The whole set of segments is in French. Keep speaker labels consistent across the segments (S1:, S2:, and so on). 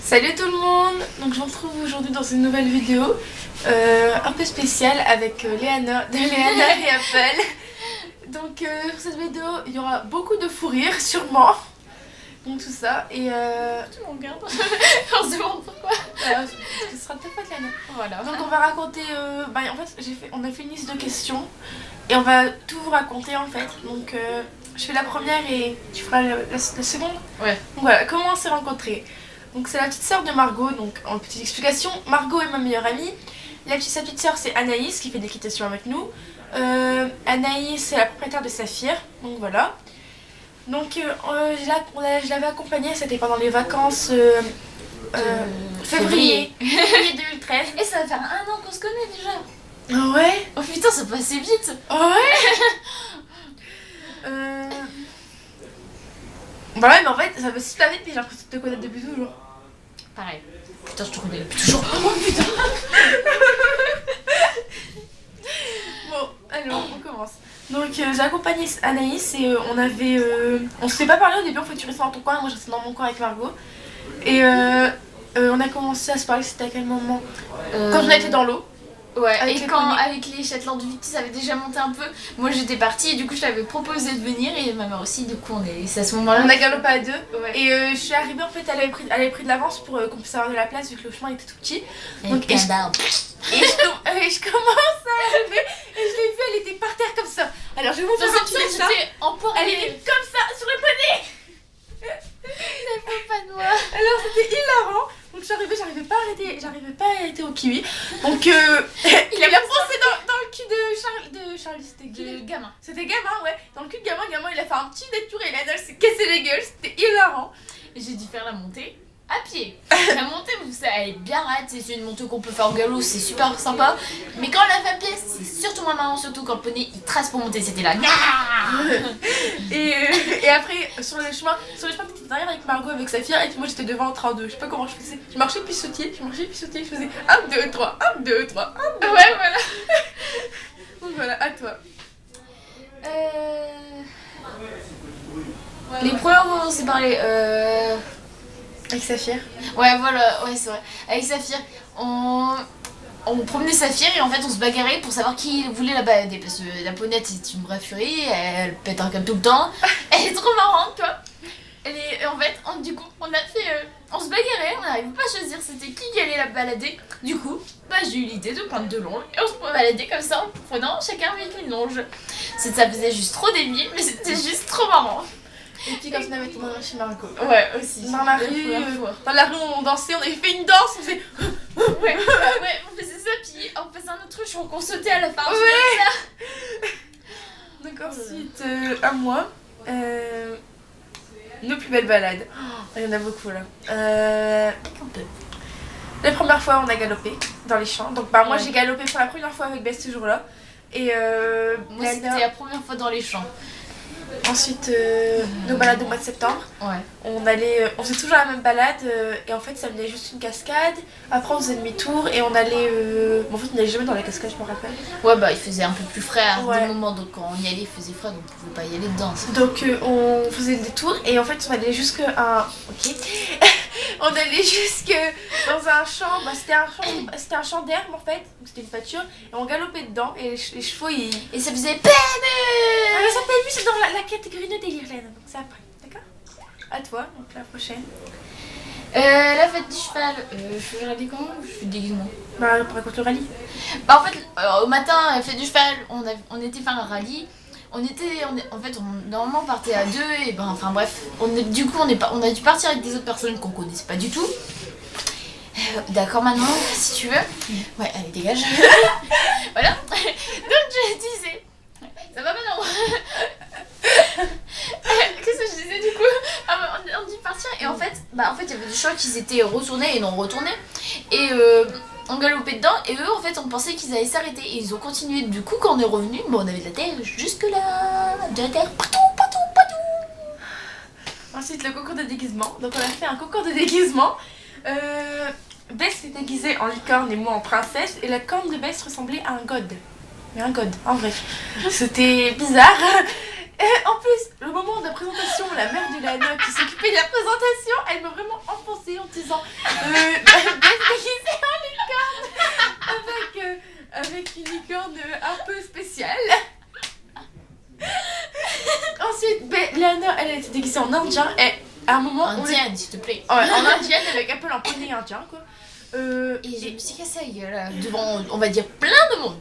S1: Salut tout le monde. Donc je vous retrouve aujourd'hui dans une nouvelle vidéo un peu spéciale avec Léana de Léana et Apple. Donc pour cette vidéo il y aura beaucoup de fou rire sûrement. Donc tout ça et
S2: tout le monde regarde. On se demande pourquoi.
S1: Ce sera peut-être pas de Léana.
S2: Voilà.
S1: Donc on va raconter en fait on a fait une liste de questions et on va tout vous raconter en fait. Donc je fais la première et tu feras la seconde.
S2: Ouais.
S1: Donc voilà, comment on s'est rencontrés. Donc c'est la petite sœur de Margot, donc en petite explication, Margot est ma meilleure amie. Sa petite sœur c'est Anaïs qui fait de l'équitation avec nous. Anaïs c'est la propriétaire de Saphir, donc voilà. Donc je l'avais accompagnée, c'était pendant les vacances février 2013.
S2: Et ça va faire 1 an qu'on se connaît déjà.
S1: Oh ouais.
S2: Oh putain, ça passait vite.
S1: Oh ouais. Voilà, mais en fait ça va super vite, puis j'ai l'impression de te connaître depuis toujours.
S2: Pareil. Putain, je te connais depuis toujours. Oh putain.
S1: Bon, alors on commence. Donc j'ai accompagné Anaïs et on s'était pas parlé au début, en fait tu restais dans ton coin, moi je restais dans mon coin avec Margot. Et on a commencé à se parler, c'était à quel moment quand on était dans l'eau.
S2: Ouais, avec les Shetland du Victis avait déjà monté un peu, moi j'étais partie et du coup je t'avais proposé de venir et ma mère aussi, du coup c'est à ce moment-là.
S1: On a galopé à deux,
S2: ouais.
S1: Et je suis arrivée en fait, elle avait pris de l'avance pour qu'on puisse avoir de la place vu que le chemin était tout petit. Donc, et je commence à arriver et je l'ai vue, elle était par terre comme ça. Alors je vais vous faire un petit dessin. Elle était comme ça, sur le poney.
S2: Pas de moi.
S1: Alors c'était hilarant. Donc je suis arrivée, j'arrivais pas à arrêter au kiwi. Donc il a foncé dans le cul de Charlie, c'était qui
S2: de gamin.
S1: C'était gamin, ouais. Dans le cul de gamin, il a fait un petit détour et là elle s'est cassé les gueules, c'était hilarant.
S2: Et j'ai dû faire la montée à pied. La montée, vous savez, elle est bien raide, c'est une montée qu'on peut faire en galop, c'est super sympa. Mais quand on la fait à pied, c'est surtout moins marrant, surtout quand le poney il trace pour monter, c'était là.
S1: Et après, sur le chemin, t'étais derrière avec Margot, avec Saphir, et moi j'étais devant en train de, je sais pas comment je faisais. Je marchais puis sautier, je faisais 1, 2, 3, 1, 2, 3, 1, 2.
S2: Ouais, voilà.
S1: Donc voilà, à toi.
S2: Les premières fois on s'est parlé,
S1: Avec Saphir.
S2: Ouais, voilà, ouais, c'est vrai. Avec Saphir, on promenait Saphir et en fait on se bagarrait pour savoir qui voulait la balader parce que la ponette c'est une vraie furie, elle pète un câble tout le temps, elle est trop marrante, toi. Et en fait, du coup, on se bagarrait, on n'arrivait pas à choisir c'était qui allait la balader. Du coup, j'ai eu l'idée de prendre 2 longes et on se baladait comme ça en prenant chacun avec une longe. Ça faisait juste trop débile, mais c'était juste trop marrant.
S1: Et puis quand on avait été dans chez Margot.
S2: Ouais, aussi.
S1: Dans la rue, on dansait, on avait fait une danse, on faisait...
S2: ouais, on faisait ça, puis on faisait un autre truc, je crois qu'on sautait à la fin.
S1: Ouais. Donc ensuite, à moi, nos plus belles balades. Il y en a beaucoup là. La première fois, on a galopé dans les champs. Donc moi j'ai galopé pour la première fois avec Bess ce jour-là. Et
S2: moi c'était la première fois dans les champs.
S1: Ensuite, nos balades au mois de septembre.
S2: Ouais.
S1: On faisait toujours la même balade et en fait ça venait juste une cascade. Après on faisait demi-tour et on allait. En fait on n'allait jamais dans la cascade, je me rappelle.
S2: Ouais, il faisait un peu plus frais à des moments, donc quand on y allait il faisait frais donc on pouvait pas y aller dedans.
S1: Donc on faisait des tours et en fait on allait jusqu'à un. Ok. On allait jusque dans un champ, c'était un champ d'herbe en fait, donc c'était une pâture, et on galopait dedans et les chevaux ils...
S2: Et ça faisait peine.
S1: Mais ça t'as vu, c'est dans la catégorie de délire là, donc c'est après, d'accord. À toi, donc la prochaine.
S2: La fête du cheval, je fais le rallye comment ou je fais le déguisement?
S1: Raconte le rallye.
S2: En fait, au matin, la fête du cheval, on était faire un rallye. Normalement on partait à 2 et enfin bref, on a dû partir avec des autres personnes qu'on connaissait pas du tout. D'accord maintenant, si tu veux. Ouais, allez dégage. Voilà. Donc je disais, ça va maintenant. Qu'est-ce que je disais du coup? On dû partir et en fait il y avait des chevaux qui s'étaient retournés et non retournés et on galopait dedans et eux en fait on pensait qu'ils allaient s'arrêter et ils ont continué. Du coup quand on est revenu, on avait de la terre jusque là, de la terre partout.
S1: Ensuite le concours de déguisement, donc on a fait un concours de déguisement. Bess s'est déguisée en licorne et moi en princesse et la corne de Bess ressemblait à un god. Mais un god, en vrai. C'était bizarre. En plus, le moment de la présentation, la mère de Lana qui s'occupait de la présentation, elle m'a vraiment enfoncée en disant déguisée en licorne avec une licorne un peu spéciale. Ensuite, Lana, elle était déguisée en indien et à un moment...
S2: Indienne, s'il te plaît.
S1: Ouais, en indienne avec un peu l'empoigné indien, quoi.
S2: Et je me suis cassée la gueule devant, on va dire, plein de monde.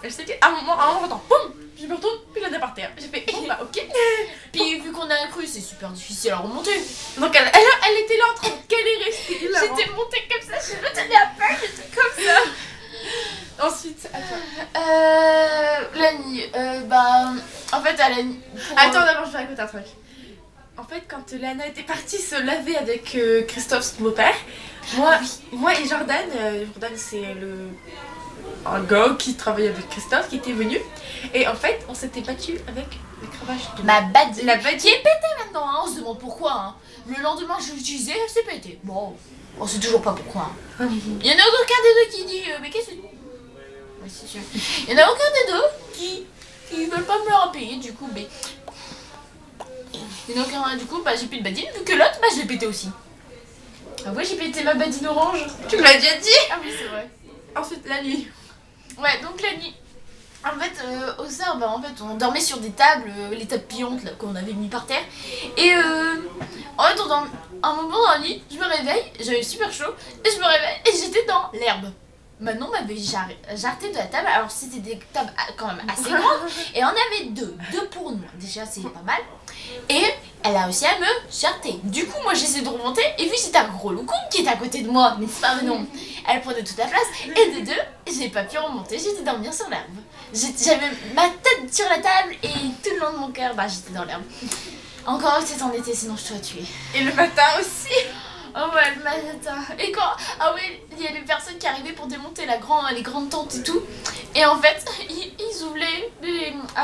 S1: Elle s'est dit, à un moment, j'entends, boum, je me retourne, puis Lana par terre. J'ai fait, bon bah ok.
S2: Puis vu qu'on a cru, c'est super difficile à remonter.
S1: Donc elle était là en train de galérer.
S2: J'étais montée comme ça, je me tenais à peine, j'étais comme ça.
S1: Ensuite, attends.
S2: Lani, bah, en fait, elle a...
S1: Attends, d'abord, je vais raconter un truc. En fait, quand Lana était partie se laver avec Christophe, son beau-père, moi et Jordan, Jordan c'est un gars qui travaillait avec Christophe qui était venu. Et en fait, on s'était battu avec le cravache de
S2: ma badie.
S1: La badie
S2: qui est pétée maintenant, hein, on se demande pourquoi. Hein. Le lendemain, je l'ai utilisée, elle s'est pétée. Bon, on sait toujours pas pourquoi. Hein. Il y en a aucun des deux qui dit mais qu'est-ce que... Ouais, c'est sûr. Il y en a aucun des deux qui veulent pas me le repayer, du coup, mais... Il y en a aucun, du coup, bah j'ai plus de badine, vu que l'autre, bah je l'ai pété aussi. Ah ouais, j'ai pété ma badine orange.
S1: Tu me l'as déjà dit.
S2: Ah oui, c'est vrai.
S1: Ensuite, la nuit.
S2: Ouais, donc la nuit. En fait, au soir, bah, en fait, on dormait sur des tables, les tables pliantes là, qu'on avait mis par terre. Et en fait, un moment dans la nuit, je me réveille, j'avais super chaud, et je me réveille et j'étais dans l'herbe. Manon m'avait jarté de la table, alors c'était des tables quand même assez grandes, et on avait deux pour nous, déjà c'est pas mal. Et elle a réussi à me jarter. Du coup, moi j'essaie de remonter, et vu que c'était un gros loukoum qui était à côté de moi, n'est-ce pas Manon? Elle prenait toute la place, et de deux, j'ai pas pu remonter, j'étais dormir sur l'herbe. J'avais ma tête sur la table, et tout le long de mon cœur, bah j'étais dans l'herbe. Encore que c'est en été, sinon je t'aurais tué.
S1: Et le matin aussi.
S2: Oh ouais, le matin. Et quand... Ah ouais, il y a les personnes qui arrivaient pour démonter les grandes tentes et tout. Et en fait, ils ouvraient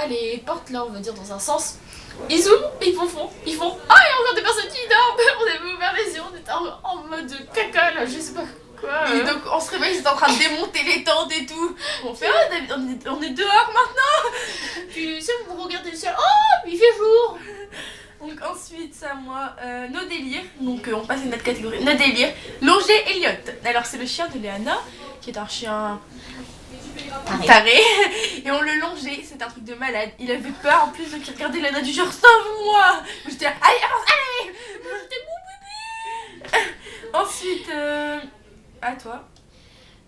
S2: les portes là, on va dire dans un sens. Ils ouvrent, ils font... Ah, il y a encore des personnes qui dorment. On avait ouvert les yeux, on était en mode caca là, je sais pas quoi.
S1: Et donc on se réveille, ils étaient en train de démonter les tentes et tout. On fait, on est dehors maintenant.
S2: Puis si vous regardez le ciel, oh, il fait jour.
S1: Donc ensuite, c'est à moi, nos délires. Donc on passe à une autre catégorie. Nos délires. Longer Elliot. Alors c'est le chien de Léana, qui est un chien taré. Et on le longeait, c'était un truc de malade. Il avait peur en plus, donc il regardait Léana du genre sauve-moi. J'étais là, allez, avance, allez. C'était mon bébé. Ensuite, à toi.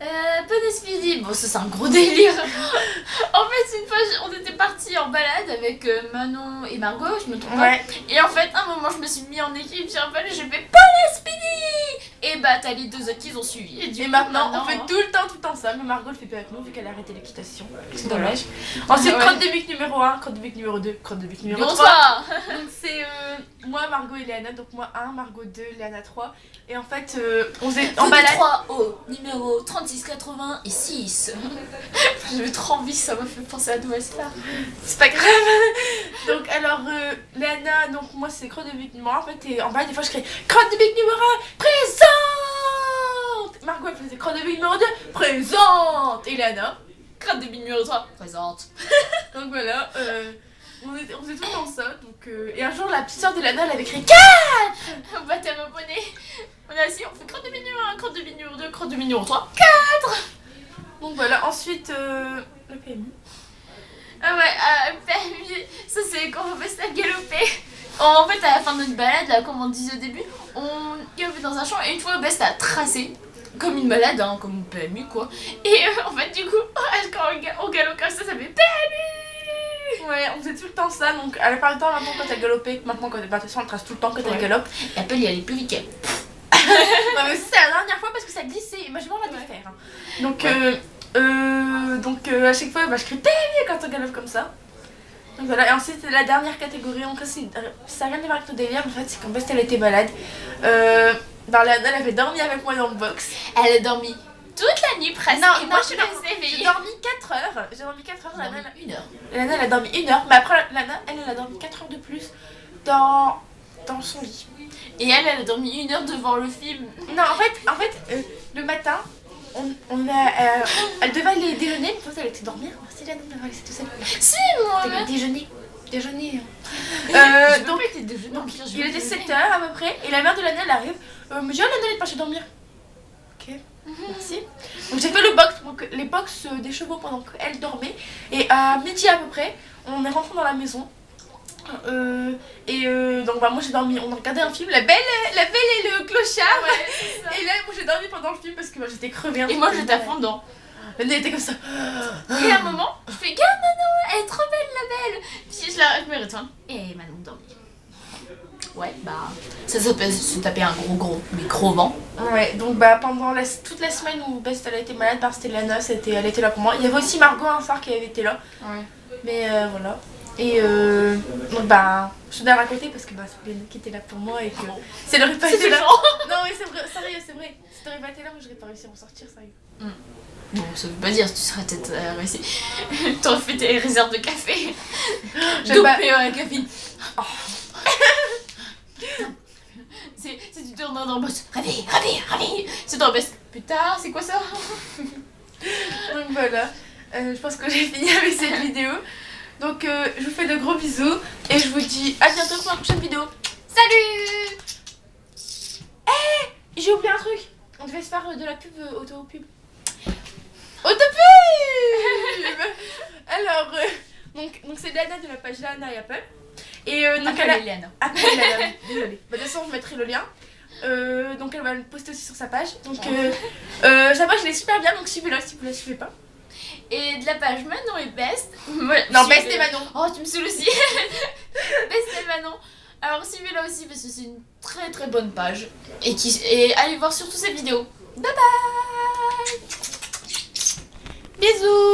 S2: Bon Speedy, bon ça c'est un gros délire. En fait une fois on était partis en balade avec Manon et Margot, je me trompe pas. Et en fait à un moment je me suis mis en équipe sur un balai, j'ai fait Bon Speedy. Et bah t'as les deux autres qui ont suivi. Et
S1: Maintenant on fait tout le temps ça, mais Margot le fait plus avec nous vu qu'elle a arrêté l'équitation. C'est dommage. Ensuite crotte de bique numéro 1, crotte de bique numéro 2, crotte de bique numéro 3. Donc c'est moi, Margot et Léana, donc moi 1, Margot 2, Léana 3. Et en fait on faisait en balade
S2: 3 au numéro 3680 et 6. J'avais trop envie, ça m'a fait penser à Noël là.
S1: C'est pas grave. Donc alors Léana, donc moi c'est crotte de bique numéro 1 en fait, et en balade des fois je crie crotte de bique numéro 1, présente. Margot elle faisait crotte de bique numéro 2, présente. Et Léana,
S2: crotte de bique numéro 3, présente.
S1: Donc voilà, on faisait tout le temps ça. Donc, et un jour la petite soeur de Léana elle avait crié 4.
S2: Bah t'as abonné. On est assis, on fait crotte de bique numéro 1, crotte de bique numéro 2, crotte de bique numéro 3, 4.
S1: Donc voilà, ensuite le PMU.
S2: Ah ouais, PMU, ça c'est quand on fait à galoper. En fait, à la fin de notre balade, là, comme on disait au début, on galopait dans un champ et une fois, Best a tracé comme une balade, hein, comme une PMU quoi. Et en fait, du coup, quand on galope comme ça fait PMU.
S1: Ouais, on faisait tout le temps ça. Donc elle a pas le temps maintenant quand elle galopait. Maintenant, quand elle bat, elle trace tout le temps quand elle galope.
S2: Et après, il y a les plus vite.
S1: Non, mais c'est la dernière fois parce que ça glissait. Imagine on va le faire. Hein. Donc, à chaque fois, je crie PMU quand on galope comme ça. Donc voilà, et ensuite la dernière catégorie, donc ça n'a rien à voir avec le délire, en fait c'est quand Best elle était malade. Elle avait dormi avec moi dans le box.
S2: Elle a dormi toute la nuit presque.
S1: Non,
S2: et moi je suis restée éveillée.
S1: J'ai dormi 4 heures. J'ai dormi 4 heures,
S2: Lana a 1 heure.
S1: Lana elle a dormi 1 heure, mais après Lana elle a dormi 4 heures de plus dans son lit.
S2: Et elle a dormi 1 heure devant le film.
S1: Non, en fait le matin, elle devait aller déjeuner, mais en fait elle était dormir. C'est Lana d'avoir laissé tout seul.
S2: Si, moi
S1: elle devait déjeuner. déjeuner.
S2: Donc,
S1: Donc, il était 7h à peu près, et la mère de Lana, elle arrive. Me dit, oh Lana, elle est partie dormir. Ok, merci. Donc j'ai fait les box des chevaux pendant qu'elle dormait. Et à midi à peu près, on est rentré dans la maison. Donc bah, moi j'ai dormi, on a regardé un film, la belle et le clochard. Et là moi j'ai dormi pendant le film parce que j'étais crevée.
S2: Et moi j'étais à fond dedans.
S1: Elle était comme ça.
S2: Et à un moment, je fais regarde Manon, elle est trop belle la belle. Puis je me retourne et Manon dormit. Ouais, bah ça s'est tapé un gros vent.
S1: Ouais, donc bah pendant toute la semaine où Best elle a été malade, parce que c'était Lana, elle était là pour moi. Il y avait aussi Margot un soir qui avait été là.
S2: Ouais.
S1: Mais voilà. Et donc bah je suis derrière à côté parce que bah c'est Léna qui était là pour moi et que c'est le repas été là. Non mais c'est vrai, sérieux, c'est vrai. Si t'aurais pas été là, moi j'aurais pas réussi à m'en sortir, sérieux.
S2: Bon, ça veut pas dire que tu serais peut-être réussi. T'aurais fait tes réserves de café. Dopé à café. Oh. C'est du tour dans le boss. Réveille. C'est dans le boss. Putain, c'est quoi ça?
S1: Donc voilà. Je pense que j'ai fini avec cette vidéo. Donc je vous fais de gros bisous et je vous dis à bientôt pour la prochaine vidéo.
S2: Salut!
S1: J'ai oublié un truc. On devait se faire de la pub auto-pub. Alors, donc c'est Lana de la page Lana et Apple. Et donc elle a...
S2: Lana.
S1: Désolée. Bah, de toute façon, je mettrai le lien. Donc elle va le poster aussi sur sa page. Donc sa page elle est super bien, donc suivez-la si vous la suivez pas.
S2: Et de la page Manon et Best.
S1: Non, Best et Manon.
S2: Oh, tu me saoules aussi. Best et Manon. Alors suivez-la aussi parce que c'est une très bonne page. Et allez voir surtout ses vidéos. Bye bye.
S1: Bisous.